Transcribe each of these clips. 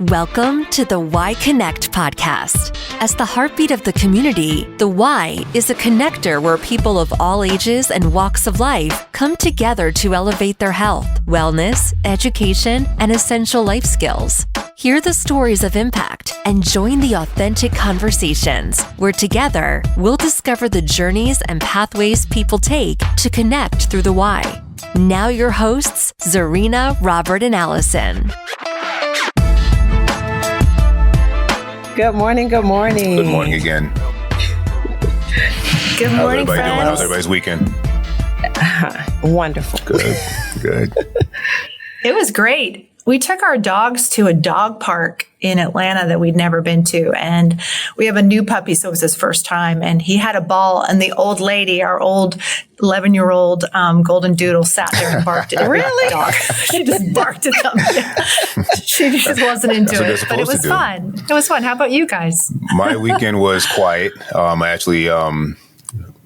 Welcome to the Y Connect podcast. As the heartbeat of the community, the Y is a connector where people of all ages and walks of life come together to elevate their health, wellness, education, and essential life skills. Hear the stories of impact and join the authentic conversations where together we'll discover the journeys and pathways people take to connect through the Y. Now your hosts, Zarina, Robert, and Allison. Good morning. Good morning. Good morning again. Good morning, How's everybody friends. doing? How's everybody's weekend? Wonderful. Good. It was great. We took our dogs to a dog park in Atlanta that we'd never been to. And we have a new puppy, so it was his first time. And he had a ball. And the old lady, our old 11-year-old golden doodle, sat there and barked at every dog. She just barked at them. She just wasn't into it. But it was fun. It was fun. How about you guys? My weekend was quiet. I actually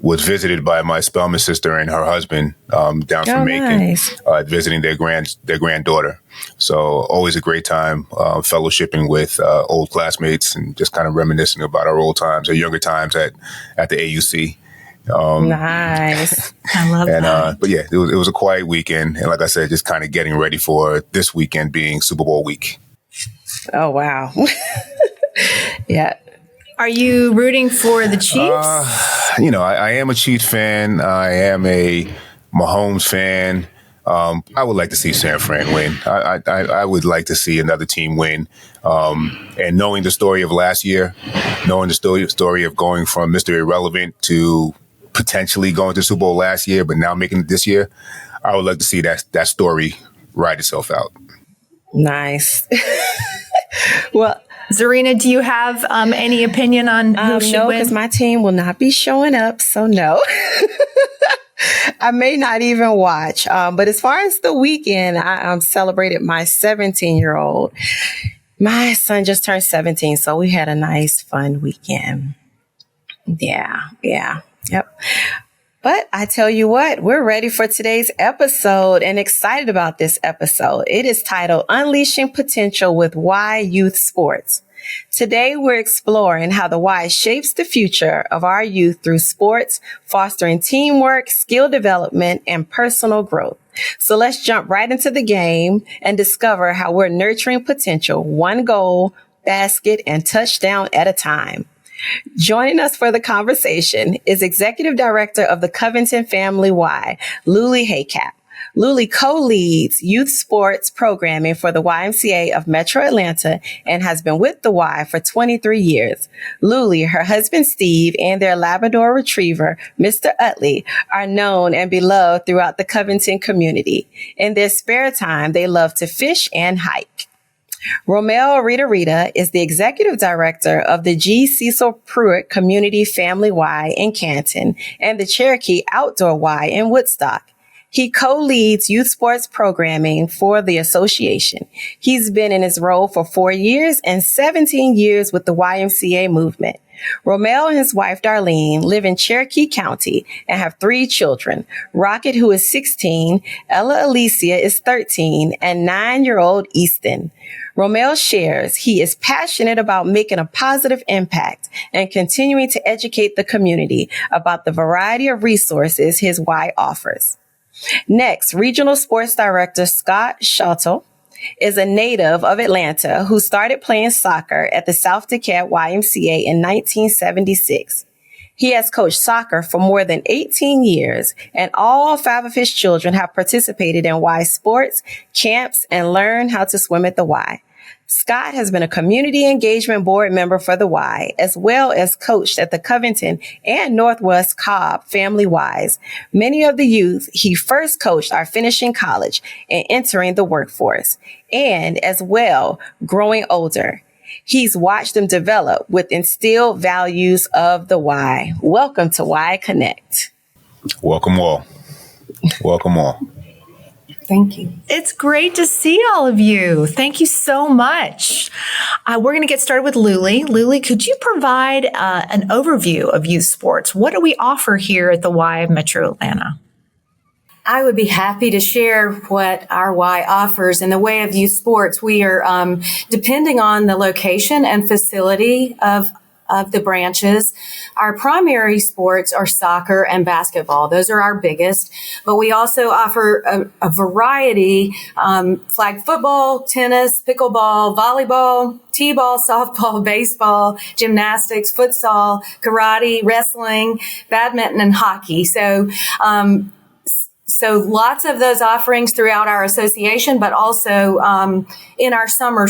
was visited by my Spelman sister and her husband down from Macon, nice. Visiting their granddaughter. So always a great time fellowshipping with old classmates and just kind of reminiscing about our old times, our younger times at the AUC. Nice. I love that. But yeah, it was a quiet weekend. And like I said, just kind of getting ready for this weekend being Super Bowl week. Oh, wow. Yeah. Are you rooting for the Chiefs? I am a Chiefs fan. I am a Mahomes fan. I would like to see San Fran win. I would like to see another team win. And knowing the story of last year, knowing the story of going from Mr. Irrelevant to potentially going to the Super Bowl last year, but now making it this year, I would like to see that story ride itself out. Nice. Well, Zarina, do you have any opinion on who should no, win? because my team will not be showing up. So no. I may not even watch. But as far as the weekend, I celebrated my 17-year-old. My son just turned 17, so we had a nice, fun weekend. Yeah. Yep. But I tell you what, we're ready for today's episode and excited about this episode. It is titled Unleashing Potential with Y Youth Sports. Today, we're exploring how the Y shapes the future of our youth through sports, fostering teamwork, skill development, and personal growth. So let's jump right into the game and discover how we're nurturing potential, one goal, basket, and touchdown at a time. Joining us for the conversation is Executive Director of the Covington Family Y, Luli Haycap. Luli co-leads youth sports programming for the YMCA of Metro Atlanta and has been with the Y for 23 years. Luli, her husband Steve, and their Labrador Retriever, Mr. Utley, are known and beloved throughout the Covington community. In their spare time, they love to fish and hike. Rommel Rita is the Executive Director of the G. Cecil Pruitt Community Family Y in Canton and the Cherokee Outdoor Y in Woodstock. He co-leads youth sports programming for the association. He's been in his role for 4 years and 17 years with the YMCA movement. Rommel and his wife, Darlene, live in Cherokee County and have 3 children. Rocket, who is 16, Ella Alicia is 13, and 9-year-old Easton. Rommel shares he is passionate about making a positive impact and continuing to educate the community about the variety of resources his Y offers. Next, Regional Sports Director Scott Schottel is a native of Atlanta who started playing soccer at the South Decatur YMCA in 1976. He has coached soccer for more than 18 years, and all 5 of his children have participated in Y sports, camps, and learned how to swim at the Y. Scott has been a community engagement board member for the Y, as well as coached at the Covington and Northwest Cobb Family Ys. Many of the youth he first coached are finishing college and entering the workforce, and as well, growing older. He's watched them develop with instilled values of the Y. Welcome to Y Connect. Welcome all. Thank you. It's great to see all of you. Thank you so much. We're going to get started with Luli. Luli, could you provide an overview of youth sports? What do we offer here at the Y of Metro Atlanta? I would be happy to share what our Y offers in the way of youth sports. We are, depending on the location and facility of the branches. Our primary sports are soccer and basketball. Those are our biggest, but we also offer a variety, flag football, tennis, pickleball, volleyball, t-ball, softball, baseball, gymnastics, futsal, karate, wrestling, badminton, and hockey. So lots of those offerings throughout our association, but also in our summer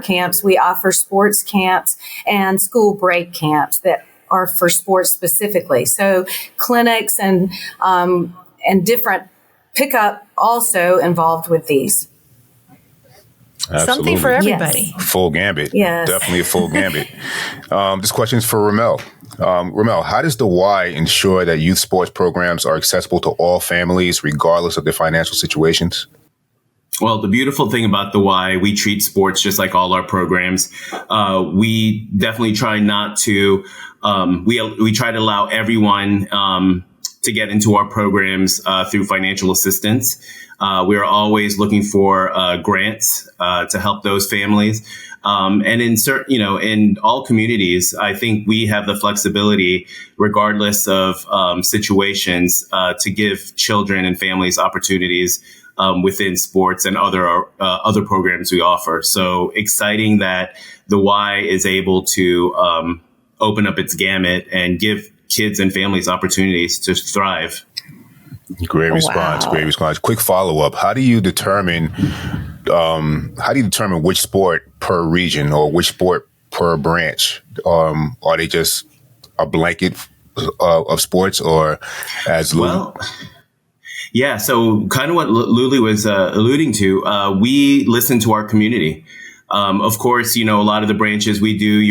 camps, we offer sports camps and school break camps that are for sports specifically. So clinics and different pickup also involved with these. Absolutely. Something for everybody. Yes. Full gambit. Yes. Definitely a full gambit. This question is for Rommel. Rommel, how does the Y ensure that youth sports programs are accessible to all families, regardless of their financial situations? Well, the beautiful thing about the Y, we treat sports just like all our programs. We definitely try not to, we try to allow everyone to get into our programs through financial assistance. We are always looking for grants to help those families. And in all communities, I think we have the flexibility, regardless of situations, to give children and families opportunities within sports and other programs we offer. So exciting that the Y is able to open up its gamut and give kids and families opportunities to thrive. Great response. Wow. Great response. Quick follow up. How do you determine which sport per region or which sport per branch? Are they just a blanket of sports, or as Lulu? Well, yeah. So kind of what Lulu was alluding to, we listen to our community. Of course, a lot of the branches we do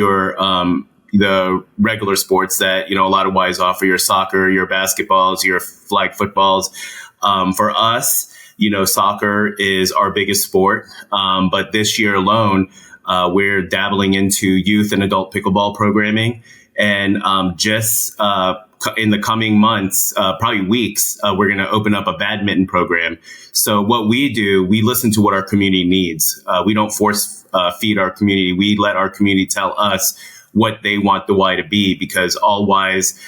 the regular sports that, a lot of Ys offer, your soccer, your basketballs, your flag footballs. For us, soccer is our biggest sport. But this year alone, we're dabbling into youth and adult pickleball programming. And just in the coming months, probably weeks, we're going to open up a badminton program. So what we do, we listen to what our community needs. We don't force feed our community. We let our community tell us what they want the Y to be, because all Ys,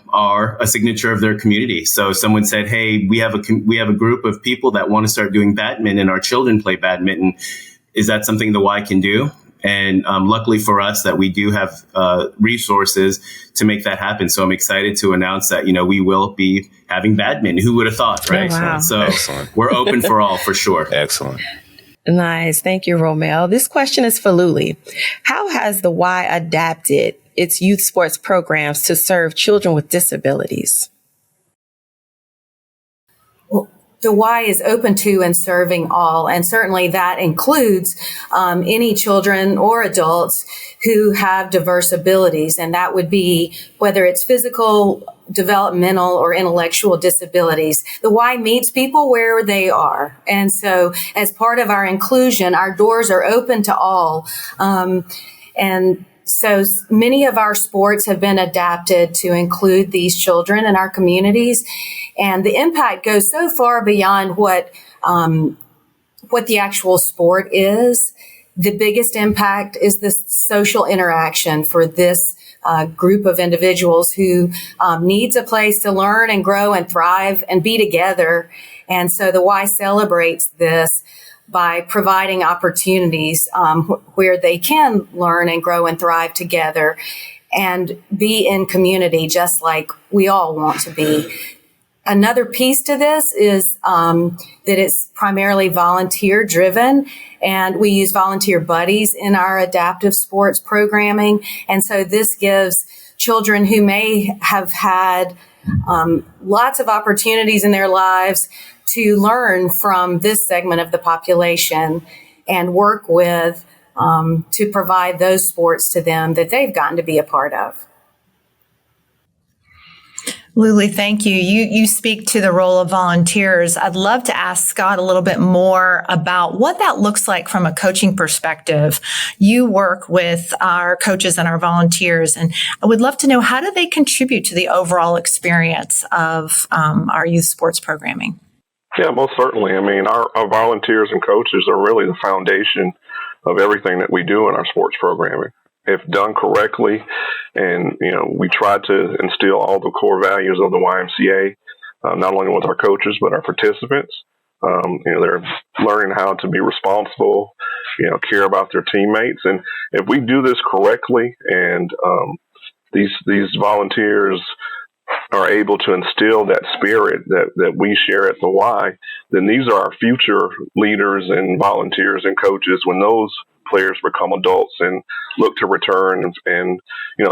are a signature of their community. So someone said, hey, we have a group of people that want to start doing badminton and our children play badminton. Is that something the Y can do? And luckily for us that we do have resources to make that happen. So I'm excited to announce that, we will be having badminton. Who would have thought, right? Oh, wow. So Excellent. We're open for all, for sure. Excellent. Nice. Thank you, Rommel. This question is for Luli. How has the Y adapted its youth sports programs to serve children with disabilities? Well, the Y is open to and serving all, and certainly that includes any children or adults who have diverse abilities, and that would be whether it's physical, developmental, or intellectual disabilities. The Y meets people where they are, and so as part of our inclusion, our doors are open to all, and so many of our sports have been adapted to include these children in our communities. And the impact goes so far beyond what the actual sport is. The biggest impact is the social interaction for this group of individuals who needs a place to learn and grow and thrive and be together. And so the Y celebrates this by providing opportunities where they can learn and grow and thrive together and be in community just like we all want to be. Another piece to this is that it's primarily volunteer driven, and we use volunteer buddies in our adaptive sports programming. And so this gives children who may have had lots of opportunities in their lives to learn from this segment of the population and work with to provide those sports to them that they've gotten to be a part of. Luli, thank you. You speak to the role of volunteers. I'd love to ask Scott a little bit more about what that looks like from a coaching perspective. You work with our coaches and our volunteers, and I would love to know, how do they contribute to the overall experience of our youth sports programming? Yeah, most certainly. I mean, our volunteers and coaches are really the foundation of everything that we do in our sports programming. If done correctly, and we try to instill all the core values of the YMCA, not only with our coaches but our participants. They're learning how to be responsible, care about their teammates, and if we do this correctly, and these volunteers are able to instill that spirit that we share at the Y, then these are our future leaders and volunteers and coaches when those players become adults and look to return. And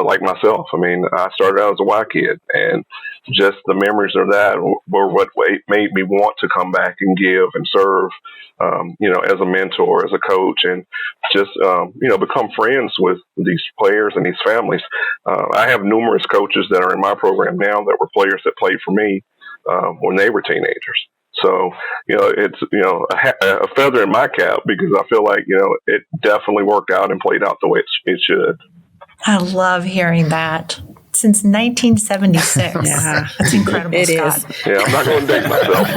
like myself, I mean, I started out as a Y kid, and just the memories of that were what made me want to come back and give and serve, as a mentor, as a coach, and just, become friends with these players and these families. I have numerous coaches that are in my program now that were players that played for me when they were teenagers. So, it's, a feather in my cap, because I feel like, it definitely worked out and played out the way it should. I love hearing that. Since 1976. Yeah. That's incredible, It Scott. is. Yeah, I'm not going to date myself.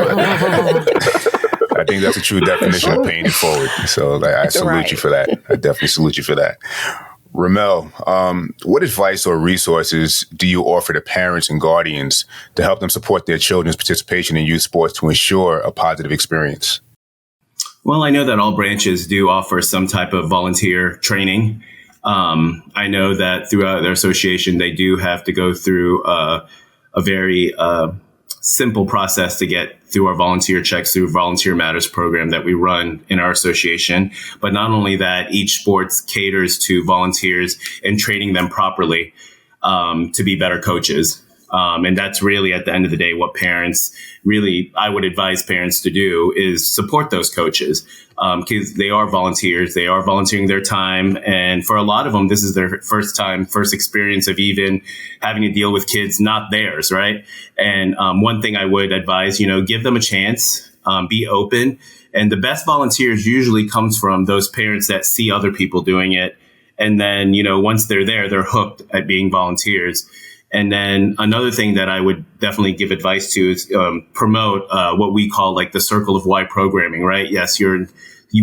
But I think that's a true definition of paying it forward. So I salute you for that. I definitely salute you for that. Rommel, what advice or resources do you offer to parents and guardians to help them support their children's participation in youth sports to ensure a positive experience? Well, I know that all branches do offer some type of volunteer training. I know that throughout their association, they do have to go through a very simple process to get through our volunteer checks through Volunteer Matters program that we run in our association. But not only that, each sports caters to volunteers and training them properly to be better coaches. And that's really, at the end of the day, what parents really, I would advise parents to do is support those coaches, because they are volunteers. They are volunteering their time. And for a lot of them, this is their first experience of even having to deal with kids, not theirs, right? And one thing I would advise, give them a chance, be open. And the best volunteers usually comes from those parents that see other people doing it. And then, once they're there, they're hooked at being volunteers. And then another thing that I would definitely give advice to is promote what we call like the circle of Y programming, right? Yes, you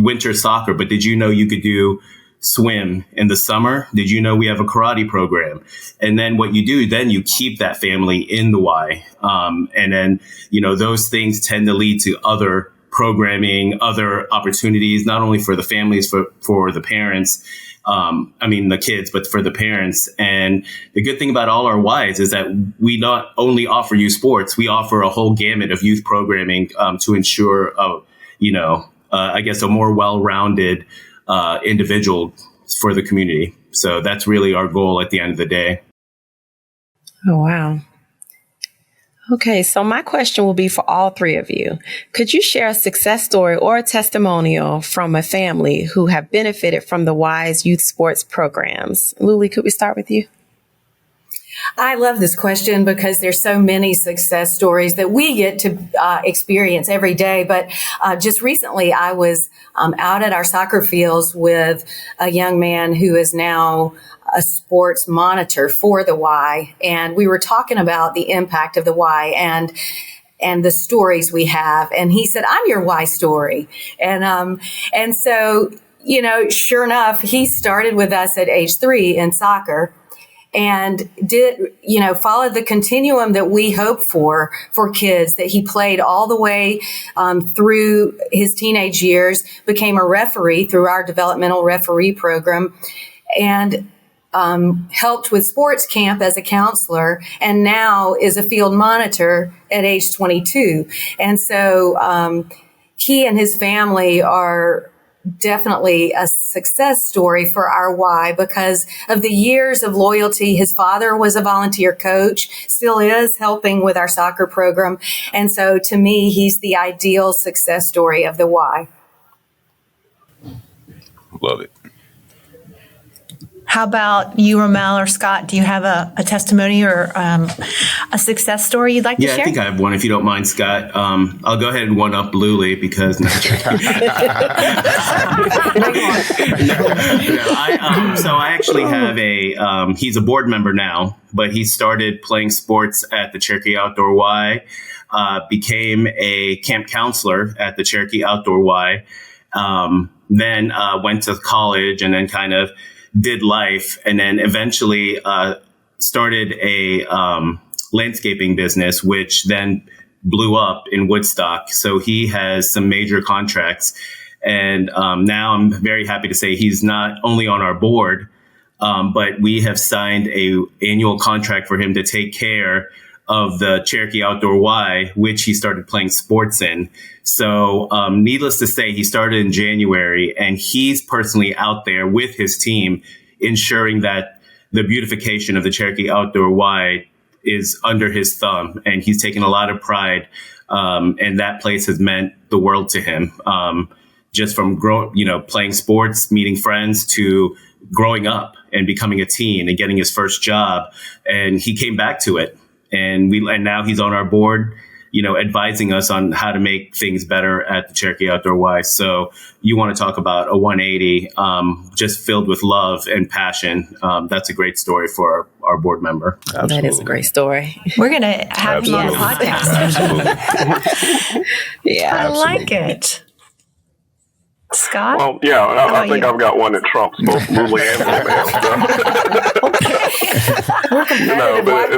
winter soccer, but did you know you could do swim in the summer? Did you know we have a karate program? And then what you do, then you keep that family in the Y. And then, those things tend to lead to other programming, other opportunities, not only for the families, for the parents, the kids, but for the parents. And the good thing about all our Ys is that we not only offer youth sports, we offer a whole gamut of youth programming to ensure, a more well-rounded individual for the community. So that's really our goal at the end of the day. Oh, wow. Okay, so my question will be for all three of you. Could you share a success story or a testimonial from a family who have benefited from the WISE youth sports programs? Luli, could we start with you? I love this question because there's so many success stories that we get to experience every day. But just recently, I was out at our soccer fields with a young man who is now a sports monitor for the Y. And we were talking about the impact of the Y and the stories we have. And he said, "I'm your Y story." And so, sure enough, he started with us at age 3 in soccer, and followed the continuum that we hope for kids, that he played all the way through his teenage years, became a referee through our developmental referee program, and helped with sports camp as a counselor, and now is a field monitor at age 22. And so he and his family are definitely a success story for our Y because of the years of loyalty. His father was a volunteer coach, still is, helping with our soccer program. And so to me, he's the ideal success story of the Y. Love it. How about you, Rommel or Scott? Do you have a testimony or a success story you'd like to share? Yeah, I think I have one, if you don't mind, Scott. I'll go ahead and one up Luli because so I actually have he's a board member now, but he started playing sports at the Cherokee Outdoor Y, became a camp counselor at the Cherokee Outdoor Y, then went to college and then kind of did life, and then eventually started a landscaping business, which then blew up in Woodstock. So he has some major contracts. And now I'm very happy to say he's not only on our board, but we have signed a annual contract for him to take care of the Cherokee Outdoor Y, which he started playing sports in. So needless to say, he started in January, and he's personally out there with his team ensuring that the beautification of the Cherokee Outdoor Y is under his thumb. And he's taken a lot of pride, and that place has meant the world to him. Just from playing sports, meeting friends, to growing up and becoming a teen and getting his first job. And he came back to it. And now he's on our board, advising us on how to make things better at the Cherokee Outdoor Y. So you want to talk about a 180, just filled with love and passion. That's a great story for our board member. Absolutely. That is a great story. We're going to have him on the podcast. Absolutely. Yeah. I like it. Scott? Well, yeah, I think I've got one that trumps both Luli and Rommel. We're competitive. But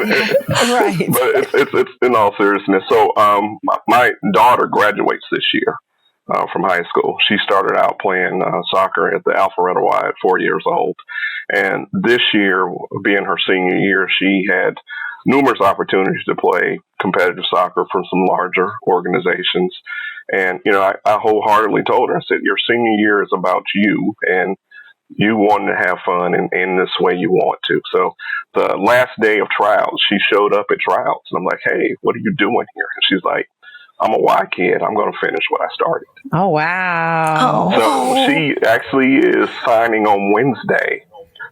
it's in all seriousness. So my daughter graduates this year from high school. She started out playing soccer at the Alpharetta Y at 4 years old. And this year, being her senior year, she had numerous opportunities to play competitive soccer for some larger organizations. And, I wholeheartedly told her, I said, your senior year is about you, and you want to have fun in this way you want to. So the last day of trials, she showed up at trials, and I'm like, hey, what are you doing here? And she's like, I'm a Y kid. I'm going to finish what I started. Oh, wow. So she actually is signing on Wednesday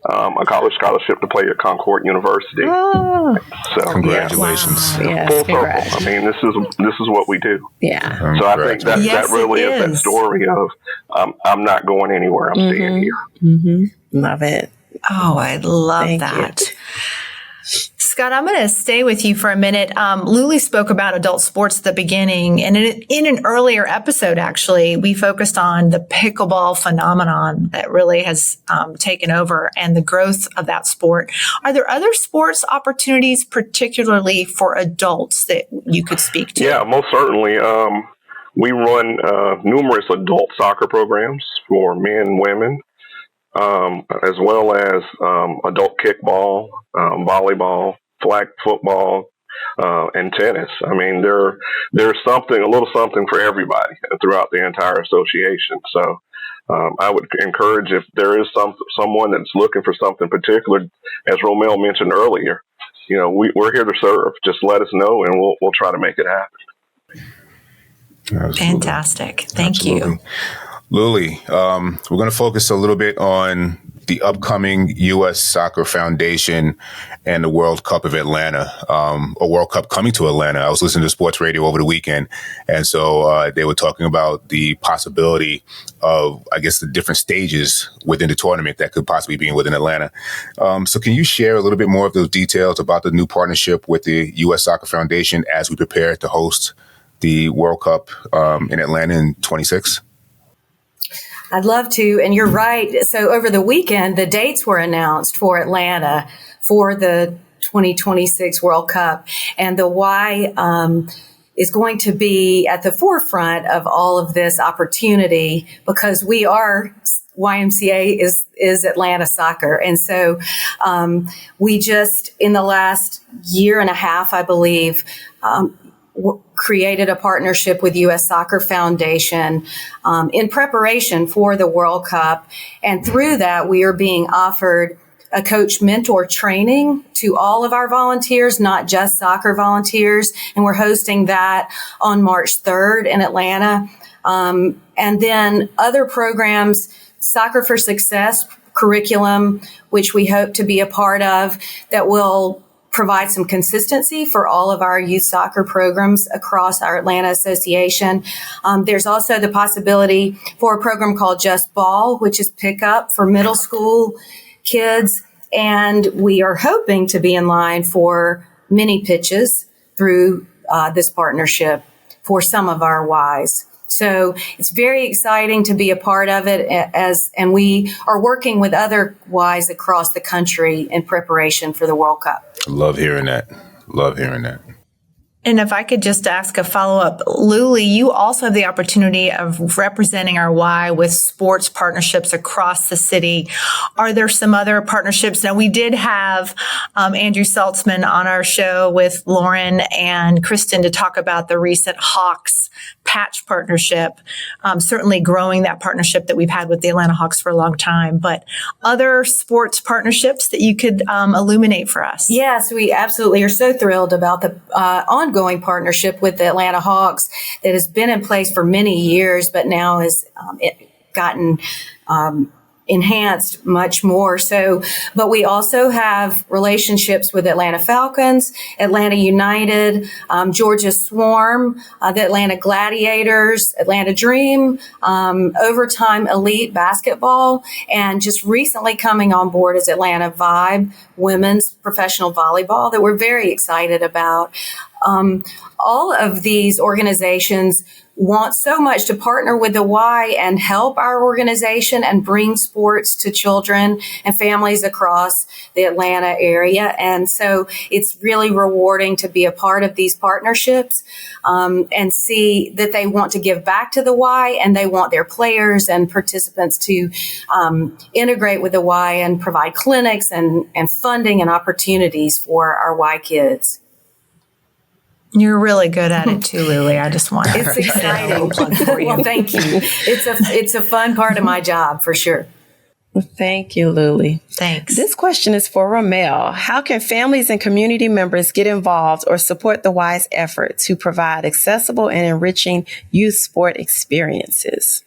a college scholarship to play at Concord University. Oh. So congratulations. Yes, full circle. congrats. I mean, this is what we do. Yeah. So I think that really is that story of I'm not going anywhere. I'm staying here. Mm-hmm. Love it. Oh, I love that. Scott, I'm going to stay with you for a minute. Luli spoke about adult sports at the beginning, and in an earlier episode, actually, we focused on the pickleball phenomenon that really has taken over and the growth of that sport. Are there other sports opportunities, particularly for adults, that you could speak to? Yeah, most certainly. We run numerous adult soccer programs for men and women, as well as adult kickball, volleyball, flag football, and tennis. I mean, there's a little something for everybody throughout the entire association. So I would encourage, if there is someone that's looking for something particular, as Rommel mentioned earlier, we're here to serve. Just let us know, and we'll try to make it happen. Absolutely. Fantastic. Thank you. Luli, we're going to focus a little bit on the upcoming U.S. Soccer Foundation and the World Cup of Atlanta, a World Cup coming to Atlanta. I was listening to sports radio over the weekend, and so they were talking about the possibility of, I guess, the different stages within the tournament that could possibly be within Atlanta. So can you share a little bit more of those details about the new partnership with the U.S. Soccer Foundation as we prepare to host the World Cup in Atlanta in 26? I'd love to. And you're right. So over the weekend, the dates were announced for Atlanta for the 2026 World Cup. And the Y is going to be at the forefront of all of this opportunity, because we are YMCA is Atlanta Soccer. And so we just, in the last year and a half, I believe, created a partnership with U.S. Soccer Foundation in preparation for the World Cup. And through that, we are being offered a coach mentor training to all of our volunteers, not just soccer volunteers. And we're hosting that on March 3rd in Atlanta. And then other programs, Soccer for Success curriculum, which we hope to be a part of, that will provide some consistency for all of our youth soccer programs across our Atlanta Association. There's also the possibility for a program called Just Ball, which is pickup for middle school kids. And we are hoping to be in line for mini pitches through this partnership for some of our Ys. So it's very exciting to be a part of it, and we are working with other Ys across the country in preparation for the World Cup. Love hearing that. Love hearing that. And if I could just ask a follow-up, Luli, you also have the opportunity of representing our Y with sports partnerships across the city. Are there some other partnerships? Now, we did have Andrew Saltzman on our show with Lauren and Kristen to talk about the recent Hawks patch partnership, certainly growing that partnership that we've had with the Atlanta Hawks for a long time. But other sports partnerships that you could illuminate for us? Yes, we absolutely are so thrilled about the ongoing partnership with the Atlanta Hawks that has been in place for many years, but now has gotten enhanced much more so. But we also have relationships with Atlanta Falcons, Atlanta United, Georgia Swarm, the Atlanta Gladiators, Atlanta Dream, Overtime Elite Basketball, and just recently coming on board is Atlanta Vibe Women's Professional Volleyball that we're very excited about. All of these organizations want so much to partner with the Y and help our organization and bring sports to children and families across the Atlanta area. And so it's really rewarding to be a part of these partnerships and see that they want to give back to the Y and they want their players and participants to integrate with the Y and provide clinics and funding and opportunities for our Y kids. You're really good at it too, Luli. I just want to It's exciting. Well, thank you. It's a fun part of my job for sure. Well, thank you, Luli. Thanks. This question is for Rommel. How can families and community members get involved or support the Y's effort to provide accessible and enriching youth sport experiences?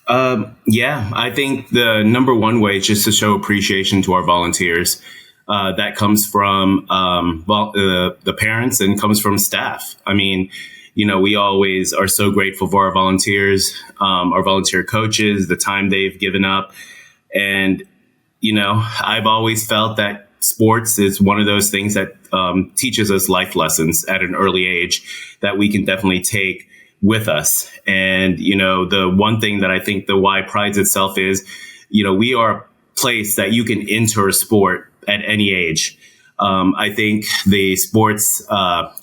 I think the number one way is just to show appreciation to our volunteers. That comes from the parents and comes from staff. I mean, we always are so grateful for our volunteers, our volunteer coaches, the time they've given up. And, I've always felt that sports is one of those things that teaches us life lessons at an early age that we can definitely take with us. And, the one thing that I think the Y prides itself is, we are a place that you can enter a sport at any age. I think the sports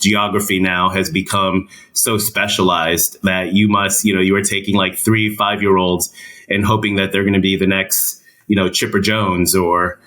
geography now has become so specialized that you must, you are taking like 3-5-year-olds and hoping that they're going to be the next, Chipper Jones or,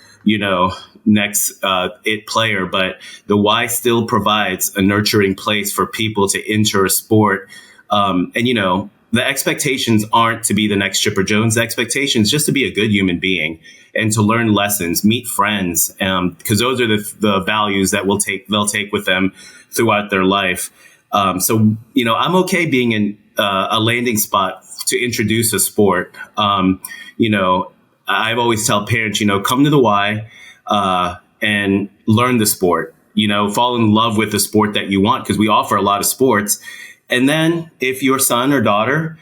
next it player. But the Y still provides a nurturing place for people to enter a sport. The expectations aren't to be the next Chipper Jones. The expectations just to be a good human being and to learn lessons, meet friends, because those are the values that they'll take with them throughout their life. I'm okay being in a landing spot to introduce a sport. I've always tell parents, come to the Y and learn the sport. Fall in love with the sport that you want, because we offer a lot of sports. And then if your son or daughter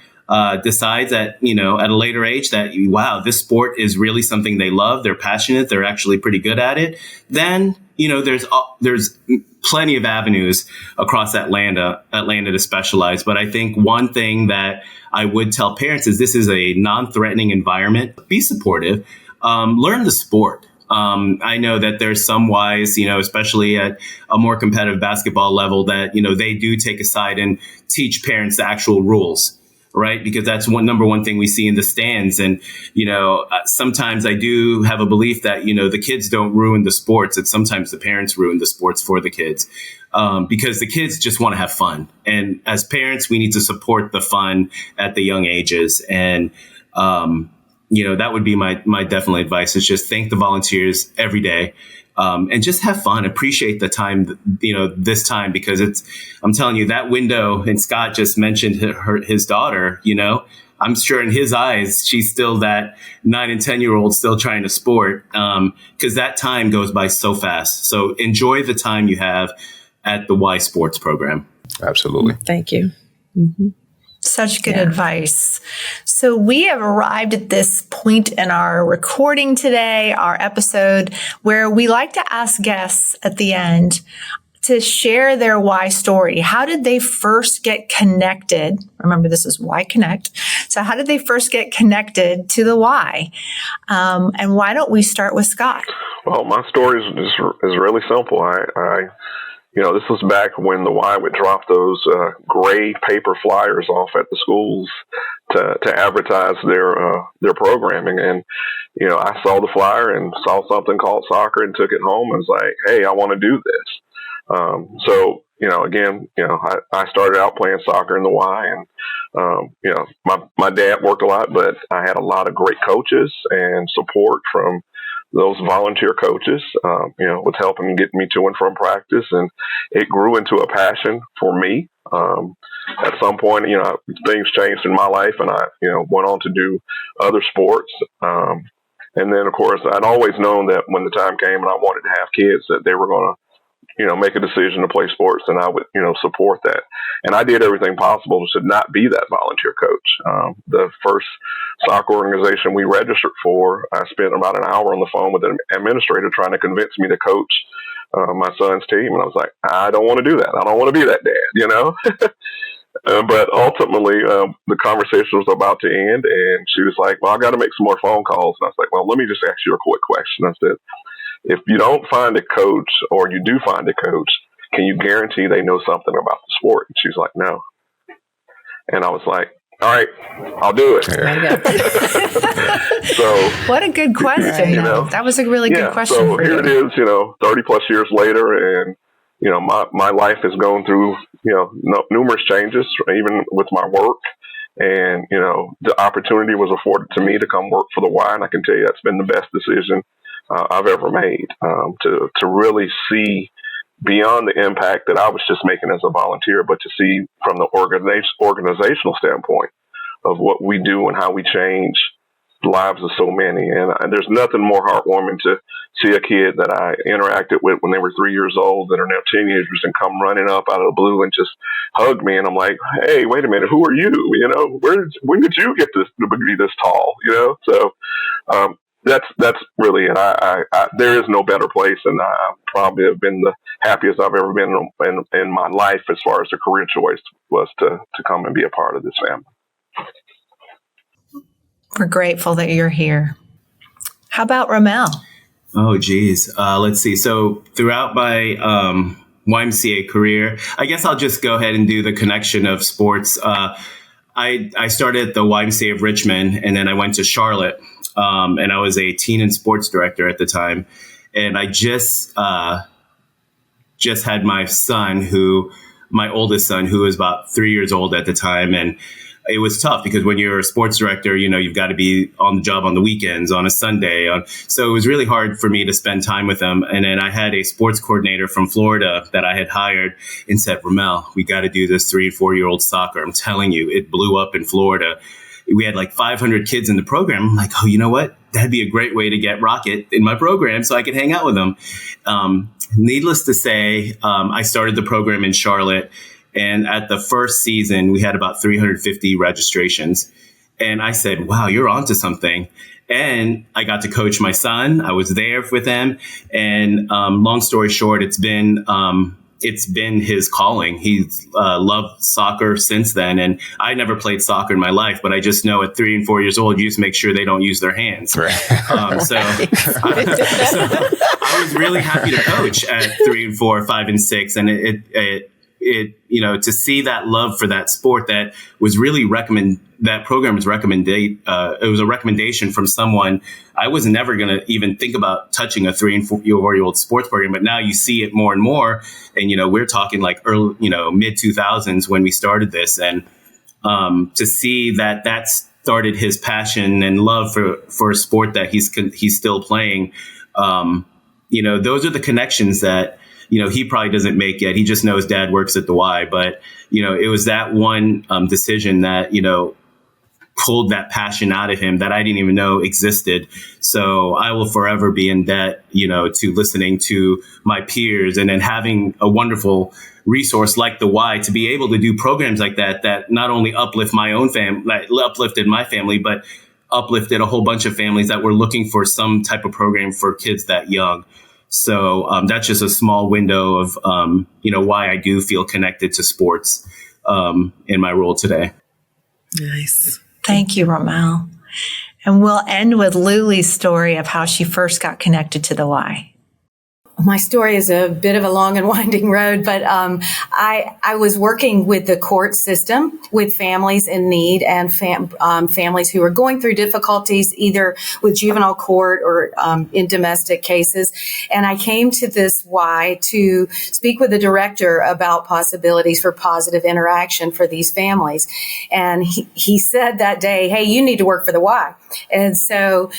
decides that, at a later age that, wow, this sport is really something they love, they're passionate, they're actually pretty good at it, then, there's plenty of avenues across Atlanta to specialize. But I think one thing that I would tell parents is this is a non-threatening environment. Be supportive, learn the sport. I know that there's some Ys, especially at a more competitive basketball level that, they do take a side and teach parents the actual rules, right? Because that's number one thing we see in the stands. And, sometimes I do have a belief that, the kids don't ruin the sports. It's sometimes the parents ruin the sports for the kids because the kids just want to have fun. And as parents, we need to support the fun at the young ages. And, that would be my definite advice is just thank the volunteers every day and just have fun. Appreciate the time, this time, because I'm telling you that window, and Scott just mentioned his daughter, I'm sure in his eyes, she's still that 9 and 10-year-old still trying to sport, because that time goes by so fast. So enjoy the time you have at the Y Sports program. Absolutely. Thank you. Such good advice. So we have arrived at this point in our recording today, our episode, where we like to ask guests at the end to share their Y story. How did they first get connected? Remember, this is Y Connect. So how did they first get connected to the Y? And why don't we start with Scott? Well, my story is really simple. This was back when the Y would drop those gray paper flyers off at the schools to advertise their programming. And, I saw the flyer and saw something called soccer and took it home and was like, hey, I want to do this. I started out playing soccer in the Y, and, my dad worked a lot, but I had a lot of great coaches and support from those volunteer coaches, was helping me get me to and from practice, and it grew into a passion for me. At some point, things changed in my life, and I, went on to do other sports. And then, of course, I'd always known that when the time came and I wanted to have kids, that they were going to, make a decision to play sports, and I would, support that. And I did everything possible to not be that volunteer coach. The first soccer organization we registered for, I spent about an hour on the phone with an administrator trying to convince me to coach my son's team. And I was like, I don't want to do that. I don't want to be that dad, But ultimately, the conversation was about to end, and she was like, well, I got to make some more phone calls. And I was like, well, let me just ask you a quick question. I said, if you don't find a coach, or you do find a coach, can you guarantee they know something about the sport? And she's like, no. And I was like, all right, I'll do it. So, what a good question. That was a really good question so for here you. it is, 30 plus years later, and, my life has gone through, numerous changes, even with my work. And, the opportunity was afforded to me to come work for the Y, and I can tell you that's been the best decision I've ever made, to really see beyond the impact that I was just making as a volunteer, but to see from the organizational standpoint of what we do and how we change the lives of so many. And there's nothing more heartwarming to see a kid that I interacted with when they were 3 years old that are now teenagers and come running up out of the blue and just hug me. And I'm like, hey, wait a minute, who are you? When did you get to be this tall? So, that's really it. I there is no better place, and I probably have been the happiest I've ever been in my life as far as a career choice was to come and be a part of this family. We're grateful that you're here. How about Rommel? Oh, geez. Let's see. So throughout my YMCA career, I guess I'll just go ahead and do the connection of sports. I started at the YMCA of Richmond, and then I went to Charlotte. And I was a teen and sports director at the time. And I just had my oldest son, who was about 3 years old at the time. And it was tough because when you're a sports director, you've got to be on the job on the weekends, on a Sunday. So it was really hard for me to spend time with him. And then I had a sports coordinator from Florida that I had hired and said, Rommel, we got to do this 3 and 4 year old soccer. I'm telling you, it blew up in Florida. We had like 500 kids in the program. I'm like, oh, you know what? That'd be a great way to get Rocket in my program so I could hang out with him. Needless to say, I started the program in Charlotte. And at the first season, we had about 350 registrations. And I said, wow, you're onto something. And I got to coach my son. I was there with him. And long story short, it's been his calling. He's loved soccer since then. And I never played soccer in my life, but I just know at 3 and 4 years old, you just make sure they don't use their hands. Right. So I was really happy to coach at 3 and 4, 5 and 6. And it to see that love for that sport that was really that program was it was a recommendation from someone. I was never going to even think about touching a 3 and 4 year old sports program, but now you see it more and more. And, we're talking like early, mid 2000s when we started this. And to see that started his passion and love for a sport that he's still playing. Those are the connections that, he probably doesn't make yet. He just knows dad works at the Y. But, it was that one decision that, pulled that passion out of him that I didn't even know existed. So I will forever be in debt, to listening to my peers and then having a wonderful resource like the Y to be able to do programs like that not only uplifted my family, but uplifted a whole bunch of families that were looking for some type of program for kids that young. So that's just a small window of, why I do feel connected to sports in my role today. Nice. Thank you, Rommel. And we'll end with Luli's story of how she first got connected to the Y. My story is a bit of a long and winding road, but I was working with the court system with families in need and families who were going through difficulties either with juvenile court or in domestic cases. And I came to this Y to speak with the director about possibilities for positive interaction for these families. And he said that day, "Hey, you need to work for the Y." And so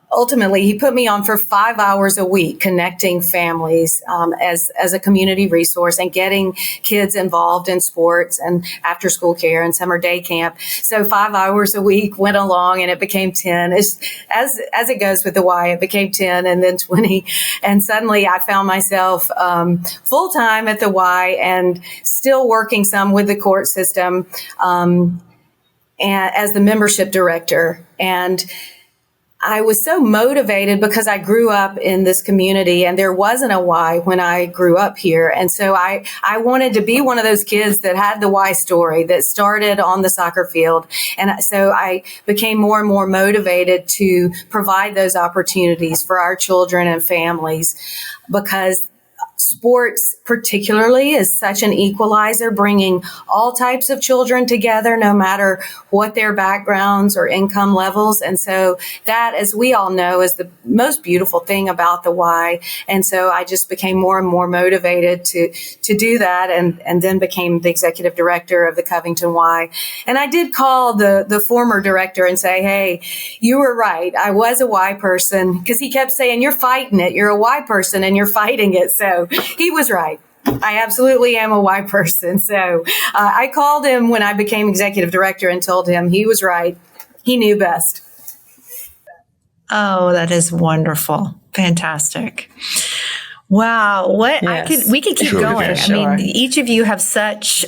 ultimately, he put me on for 5 hours a week, connecting families as a community resource and getting kids involved in sports and after school care and summer day camp. So 5 hours a week went along, and it became 10. As it goes with the Y, it became 10 and then 20. And suddenly I found myself full time at the Y and still working some with the court system and as the membership director. And I was so motivated because I grew up in this community and there wasn't a Y when I grew up here. And so I wanted to be one of those kids that had the Y story that started on the soccer field. And so I became more and more motivated to provide those opportunities for our children and families, because sports particularly is such an equalizer, bringing all types of children together, no matter what their backgrounds or income levels. And so that, as we all know, is the most beautiful thing about the Y. And so I just became more and more motivated to do that, and then became the executive director of the Covington Y. And I did call the former director and say, "Hey, you were right. I was a Y person," because he kept saying, "You're fighting it. You're a Y person and you're fighting it." So he was right. I absolutely am a Y person. So I called him when I became executive director and told him he was right. He knew best. Oh, that is wonderful. Fantastic. Wow. We could keep going. Sure. I mean, each of you have such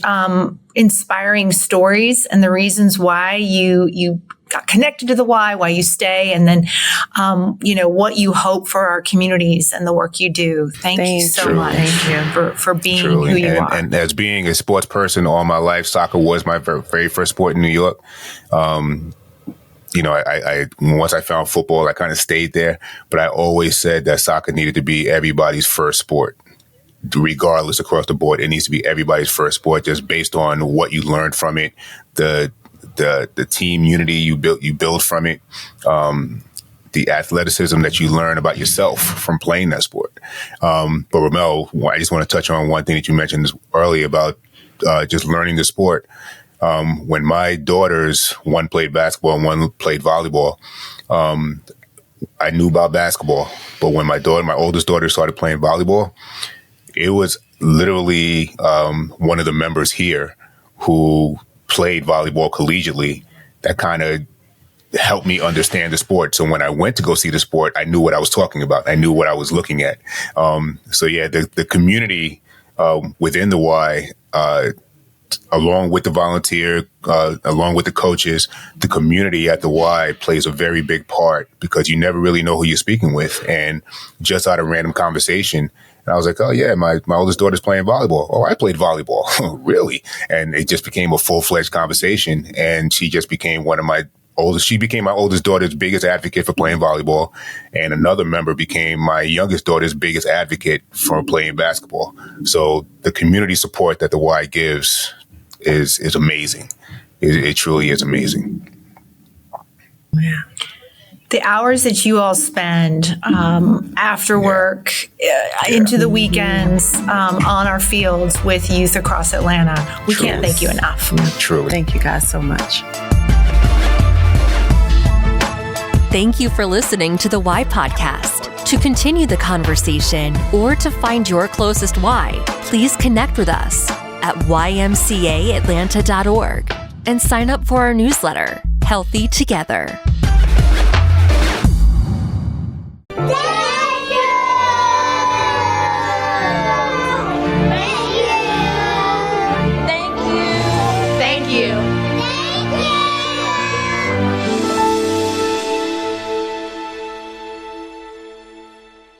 inspiring stories and the reasons why you got connected to the Y, why you stay, and then, what you hope for our communities and the work you do. Thank you so much for being who you are. And as being a sports person all my life, soccer was my very first sport in New York. I once I found football, I kind of stayed there, but I always said that soccer needed to be everybody's first sport. Regardless, across the board, it needs to be everybody's first sport, just based on what you learned from it, the team unity you build from it, the athleticism that you learn about yourself from playing that sport. But Rommel, I just want to touch on one thing that you mentioned earlier about just learning the sport. When my daughters, one played basketball and one played volleyball, I knew about basketball. But when my oldest daughter started playing volleyball, it was literally one of the members here who played volleyball collegiately that kind of helped me understand the sport. So when I went to go see the sport, I knew what I was talking about. I knew what I was looking at. The community within the Y, along with the volunteer, along with the coaches, the community at the Y plays a very big part, because you never really know who you're speaking with. And just out of random conversation, and I was like, "Oh yeah, my oldest daughter's playing volleyball. Oh, I played volleyball." Really? And it just became a full-fledged conversation. And she just became she became my oldest daughter's biggest advocate for playing volleyball. And another member became my youngest daughter's biggest advocate for playing basketball. So the community support that the Y gives is amazing. It truly is amazing. Yeah. The hours that you all spend after work, into the weekends, on our fields with youth across Atlanta, we can't thank you enough. Truly. Thank you guys so much. Thank you for listening to the Y Podcast. To continue the conversation or to find your closest Y, please connect with us at ymcaatlanta.org and sign up for our newsletter. healthy together.